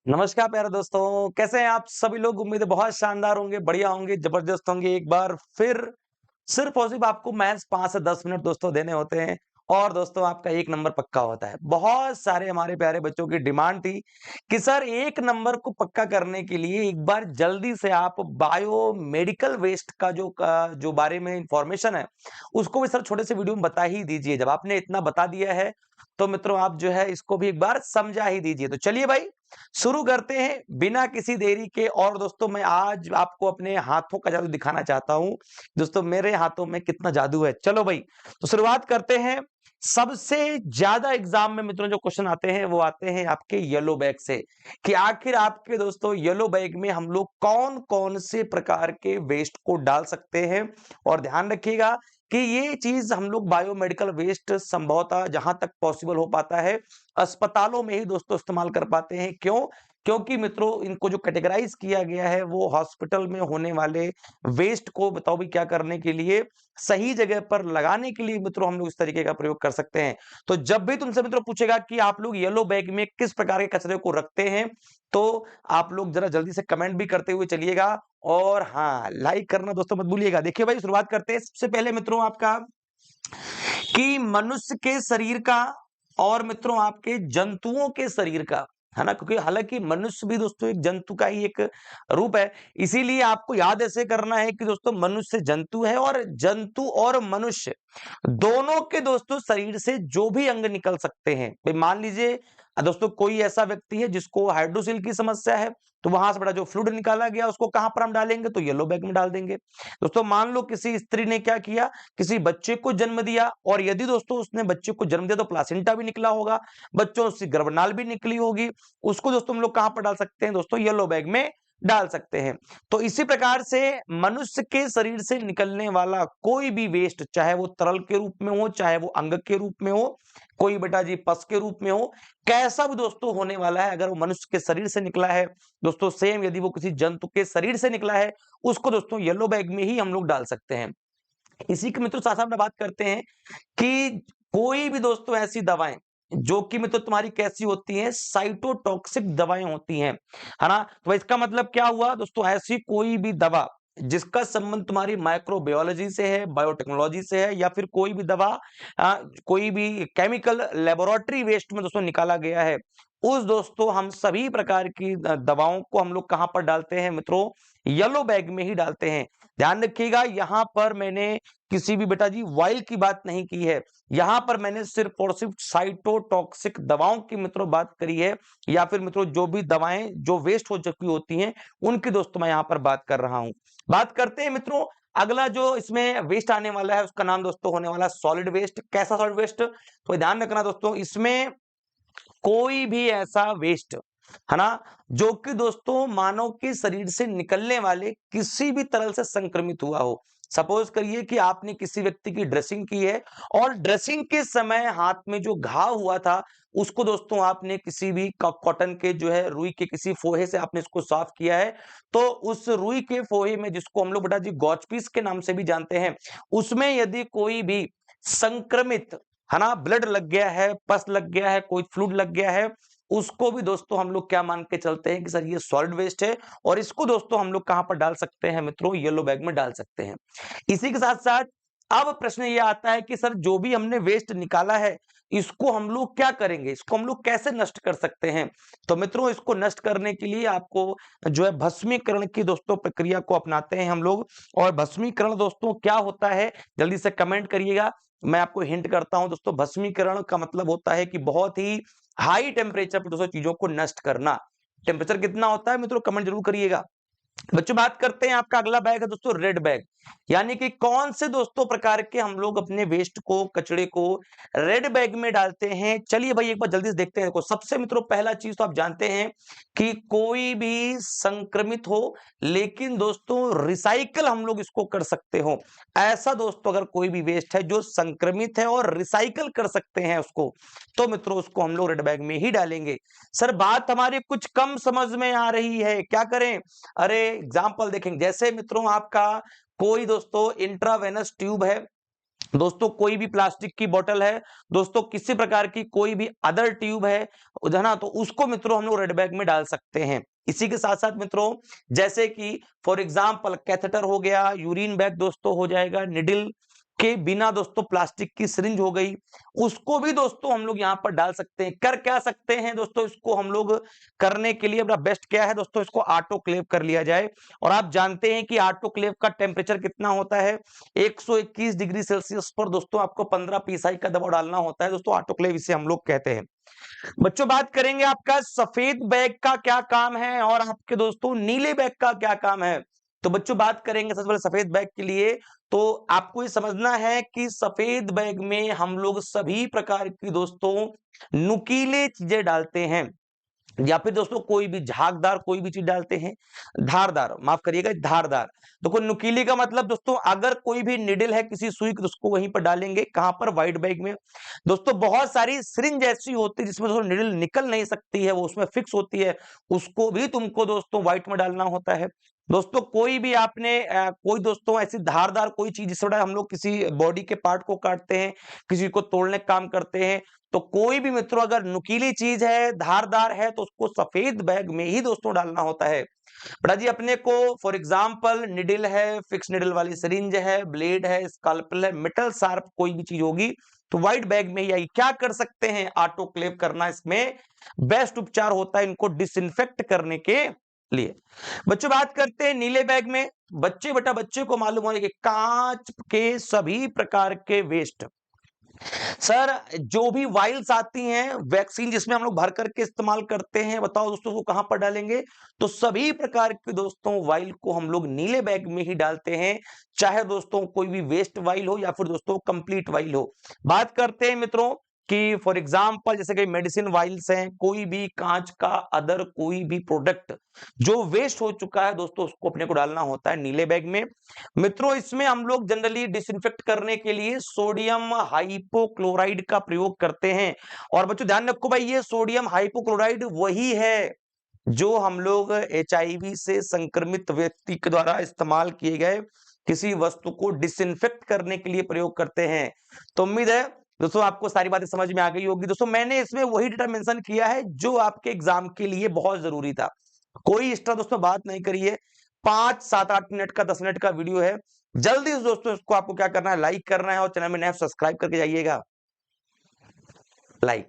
नमस्कार प्यारे दोस्तों, कैसे हैं आप सभी लोग? उम्मीद है बहुत शानदार होंगे, बढ़िया होंगे, जबरदस्त होंगे। एक बार फिर सिर्फ और सिर्फ आपको महज़ 5 से 10 मिनट दोस्तों देने होते हैं और दोस्तों आपका 1 नंबर पक्का होता है। बहुत सारे हमारे प्यारे बच्चों की डिमांड थी कि सर 1 नंबर को पक्का करने के लिए एक बार जल्दी से आप बायोमेडिकल वेस्ट का जो बारे में इन्फॉर्मेशन है, उसको भी सर छोटे से वीडियो में बता ही दीजिए। जब आपने इतना बता दिया है, तो मित्रों आप जो है इसको भी एक बार समझा ही दीजिए। तो चलिए भाई शुरू करते हैं बिना किसी देरी के। और दोस्तों मैं आज आपको अपने हाथों का जादू दिखाना चाहता हूं। दोस्तों मेरे हाथों में कितना जादू है, चलो भाई तो शुरुआत करते हैं। सबसे ज्यादा एग्जाम में मित्रों जो क्वेश्चन आते हैं वो आते हैं आपके येलो बैग से, कि आखिर आपके दोस्तों येलो बैग में हम लोग कौन कौन से प्रकार के वेस्ट को डाल सकते हैं। और ध्यान रखिएगा कि ये चीज हम लोग बायोमेडिकल वेस्ट संभवतः जहां तक पॉसिबल हो पाता है अस्पतालों में ही दोस्तों इस्तेमाल कर पाते हैं। क्यों? क्योंकि मित्रों इनको जो कैटेगराइज किया गया है वो हॉस्पिटल में होने वाले वेस्ट को बताओ भी क्या करने के लिए, सही जगह पर लगाने के लिए मित्रों हम लोग इस तरीके का प्रयोग कर सकते हैं। तो जब भी तुमसे मित्रों पूछेगा कि आप लोग येलो बैग में किस प्रकार के कचरे को रखते हैं, तो आप लोग जरा जल्दी से कमेंट भी करते हुए चलिएगा। और हाँ, लाइक करना दोस्तों मत भूलिएगा। देखिए भाई शुरुआत करते हैं सबसे पहले मित्रों आपका कि मनुष्य के शरीर का और मित्रों आपके जंतुओं के शरीर का, है ना? क्योंकि हालांकि मनुष्य भी दोस्तों एक जंतु का ही एक रूप है, इसीलिए आपको याद ऐसे करना है कि दोस्तों मनुष्य जंतु है और जंतु और मनुष्य दोनों के दोस्तों शरीर से जो भी अंग निकल सकते हैं। भाई मान लीजिए दोस्तों कोई ऐसा व्यक्ति है जिसको हाइड्रोसिल की समस्या है, तो वहां से बड़ा जो फ्लूइड निकाला गया उसको कहां पर हम डालेंगे? तो येलो बैग में डाल देंगे। दोस्तों मान लो किसी स्त्री ने क्या किया, किसी बच्चे को जन्म दिया और यदि दोस्तों उसने बच्चे को जन्म दिया तो प्लासेंटा भी निकला होगा, बच्चों से गर्भनाल भी निकली होगी, उसको दोस्तों हम लोग कहां पर डाल सकते हैं? दोस्तों येलो बैग में डाल सकते हैं। तो इसी प्रकार से मनुष्य के शरीर से निकलने वाला कोई भी वेस्ट, चाहे वो तरल के रूप में हो, चाहे वो अंग के रूप में हो, कोई बेटा जी पस के रूप में हो, कैसा भी दोस्तों होने वाला है, अगर वो मनुष्य के शरीर से निकला है दोस्तों, सेम यदि वो किसी जंतु के शरीर से निकला है, उसको दोस्तों येलो बैग में ही हम लोग डाल सकते हैं। इसी के मित्रों साथ-साथ में बात करते हैं कि कोई भी दोस्तों ऐसी दवाएँ जो कि मित्रों तुम्हारी कैसी होती हैं, साइटोटॉक्सिक दवाएँ होती हैं, है ना? तो इसका मतलब क्या हुआ दोस्तों, ऐसी कोई भी दवा जिसका संबंध तुम्हारी माइक्रोबायोलॉजी से है, बायोटेक्नोलॉजी से है, या फिर कोई भी दवा कोई भी केमिकल लैबोरेटरी वेस्ट में दोस्तों निकाला गया है, उस दोस्तों हम सभी प्रकार की दवाओं को हम लोग कहाँ पर डालते हैं मित्रों? येलो बैग में ही डालते हैं। ध्यान रखिएगा यहाँ पर मैंने किसी भी बेटा जी वाइल की बात नहीं की है, यहाँ पर मैंने सिर्फ और सिर्फ साइटोटॉक्सिक दवाओं की मित्रों बात करी है, या फिर मित्रों जो भी दवाएं जो वेस्ट हो चुकी होती हैं उनकी दोस्तों मैं यहाँ पर बात कर रहा हूं। बात करते हैं मित्रों अगला जो इसमें वेस्ट आने वाला है उसका नाम दोस्तों होने वाला है सॉलिड वेस्ट। कैसा सॉलिड वेस्ट? तो ध्यान रखना दोस्तों, इसमें कोई भी ऐसा वेस्ट, है ना, जो कि दोस्तों मानव के शरीर से निकलने वाले किसी भी तरह से संक्रमित हुआ हो। सपोज करिए कि आपने किसी व्यक्ति की ड्रेसिंग की है और ड्रेसिंग के समय हाथ में जो घाव हुआ था उसको दोस्तों आपने किसी भी कॉटन के जो है रुई के किसी फोहे से आपने इसको साफ किया है, तो उस रुई के फोहे में जिसको हम लोग बेटा जी गॉच पीस के नाम से भी जानते हैं, उसमें यदि कोई भी संक्रमित, है ना, ब्लड लग गया है, पस लग गया है, कोई फ्लूइड लग गया है, उसको भी दोस्तों हम लोग क्या मान के चलते हैं कि सर ये सॉलिड वेस्ट है और इसको दोस्तों हम लोग कहां पर डाल सकते हैं मित्रों? येलो बैग में डाल सकते हैं। इसी के साथ-साथ अब प्रश्न ये आता है कि सर जो भी हमने वेस्ट निकाला है, इसको हम लोग क्या करेंगे? इसको हम लोग कैसे नष्ट कर सकते हैं? तो मित्रों इसको नष्ट करने के लिए आपको जो है भस्मीकरण की दोस्तों प्रक्रिया को अपनाते हैं हम लोग। और भस्मीकरण दोस्तों क्या होता है? जल्दी से कमेंट करिएगा। मैं आपको हिंट करता हूं दोस्तों, भस्मीकरण का मतलब होता है कि बहुत ही हाई टेम्परेचर पर दोस्तों चीजों को नष्ट करना। टेम्परेचर कितना होता है मित्रों? कमेंट जरूर करिएगा। बच्चों बात करते हैं आपका अगला बैग है दोस्तों रेड बैग, यानी कि कौन से दोस्तों प्रकार के हम लोग अपने वेस्ट को, कचड़े को रेड बैग में डालते हैं। चलिए भाई एक बार जल्दी से देखते हैं। देखो सबसे मित्रों पहला चीज तो आप जानते हैं कि कोई भी संक्रमित हो लेकिन दोस्तों रिसाइकल हम लोग इसको कर सकते हो, ऐसा दोस्तों अगर कोई भी वेस्ट है जो संक्रमित है और रिसाइकल कर सकते हैं उसको, तो मित्रों उसको हम लोग रेड बैग में ही डालेंगे। सर बात हमारी कुछ कम समझ में आ रही है, क्या करें? अरे एग्जाम्पल देखेंगे, जैसे मित्रों आपका कोई दोस्तों इंट्रावेनस ट्यूब है, दोस्तों कोई भी प्लास्टिक की बोतल है, दोस्तों किसी प्रकार की कोई भी अदर ट्यूब है ना? तो उसको मित्रों हम लोग रेड बैग में डाल सकते हैं। इसी के साथ-साथ मित्रों जैसे कि फॉर एग्जांपल कैथेटर हो गया, यूरिन बैग दोस्तों हो जाएगा, निडल के बिना दोस्तों प्लास्टिक की सिरिंज हो गई, उसको भी दोस्तों हम लोग यहाँ पर डाल सकते हैं। कर क्या सकते हैं दोस्तों इसको हम लोग करने के लिए अपना बेस्ट क्या है दोस्तों इसको ऑटोक्लेव कर लिया जाए। और आप जानते हैं कि ऑटोक्लेव का टेम्परेचर कितना होता है? 121 डिग्री सेल्सियस पर दोस्तों आपको 15 पीएसआई का दबाव डालना होता है दोस्तों ऑटोक्लेव इसे हम लोग कहते हैं। बच्चों बात करेंगे आपका सफेद बैग का क्या काम है और आपके दोस्तों नीले बैग का क्या काम है। तो बच्चों बात करेंगे सबसे पहले सफेद बैग के लिए तो आपको ये समझना है कि सफेद बैग में हम लोग सभी प्रकार की दोस्तों नुकीले चीजें डालते हैं या फिर दोस्तों कोई भी झागदार कोई भी चीज डालते हैं धारदार माफ करिएगा धारदार। देखो नुकीली का मतलब दोस्तों अगर कोई भी निडल है किसी सुई की तो उसको वहीं पर डालेंगे कहां पर व्हाइट बैग में। दोस्तों बहुत सारी सिरिंज ऐसी होती है जिसमें दोस्तों निडल निकल नहीं सकती है वो उसमें फिक्स होती है उसको भी तुमको दोस्तों व्हाइट में डालना होता है। दोस्तों कोई भी आपने कोई दोस्तों ऐसी धारदार कोई चीज जिस हम लोग किसी बॉडी के पार्ट को काटते हैं किसी को तोड़ने का काम करते हैं तो कोई भी मित्रों अगर नुकीली चीज है धारदार है तो उसको सफेद बैग में ही दोस्तों डालना होता है। बड़ा जी अपने को फॉर एग्जांपल निडल है फिक्स निडल वाली सिरिंज है ब्लेड है स्कैल्पेल है मेटल शार्प कोई भी चीज होगी तो व्हाइट बैग में ही आई क्या कर सकते हैं ऑटोक्लेव करना इसमें बेस्ट उपचार होता है इनको डिसइंफेक्ट करने के लिए। बच्चों बात करते हैं नीले बैग में बच्चे को मालूम होने कि कांच के सभी प्रकार के वेस्ट सर जो भी वाइल्स आती हैं वैक्सीन जिसमें हम लोग भर करके इस्तेमाल करते हैं बताओ दोस्तों वो कहां पर डालेंगे तो सभी प्रकार के दोस्तों वाइल को हम लोग नीले बैग में ही डालते हैं चाहे दोस्तों कोई भी वेस्ट वाइल हो या फिर दोस्तों कंप्लीट वाइल हो। बात करते हैं मित्रों कि फॉर एग्जांपल जैसे कि मेडिसिन वाइल्स हैं कोई भी कांच का अदर कोई भी प्रोडक्ट जो वेस्ट हो चुका है दोस्तों उसको अपने को डालना होता है नीले बैग में। मित्रों इसमें हम लोग जनरली डिसइंफेक्ट करने के लिए सोडियम हाइपोक्लोराइड का प्रयोग करते हैं। और बच्चों ध्यान रखो भाई ये सोडियम हाइपोक्लोराइड वही है जो हम लोग एचआईवी से संक्रमित व्यक्ति के द्वारा इस्तेमाल किए गए किसी वस्तु को डिसइंफेक्ट करने के लिए प्रयोग करते हैं। तो उम्मीद है दोस्तों आपको सारी बातें समझ में आ गई होगी। दोस्तों मैंने इसमें वही डेटा मेंशन किया है जो आपके एग्जाम के लिए बहुत जरूरी था कोई एक्स्ट्रा दोस्तों बात नहीं करिए 5 7 8 मिनट का 10 मिनट का वीडियो है। जल्दी से दोस्तों इसको आपको क्या करना है लाइक करना है और चैनल में नया सब्सक्राइब करके जाइएगा लाइक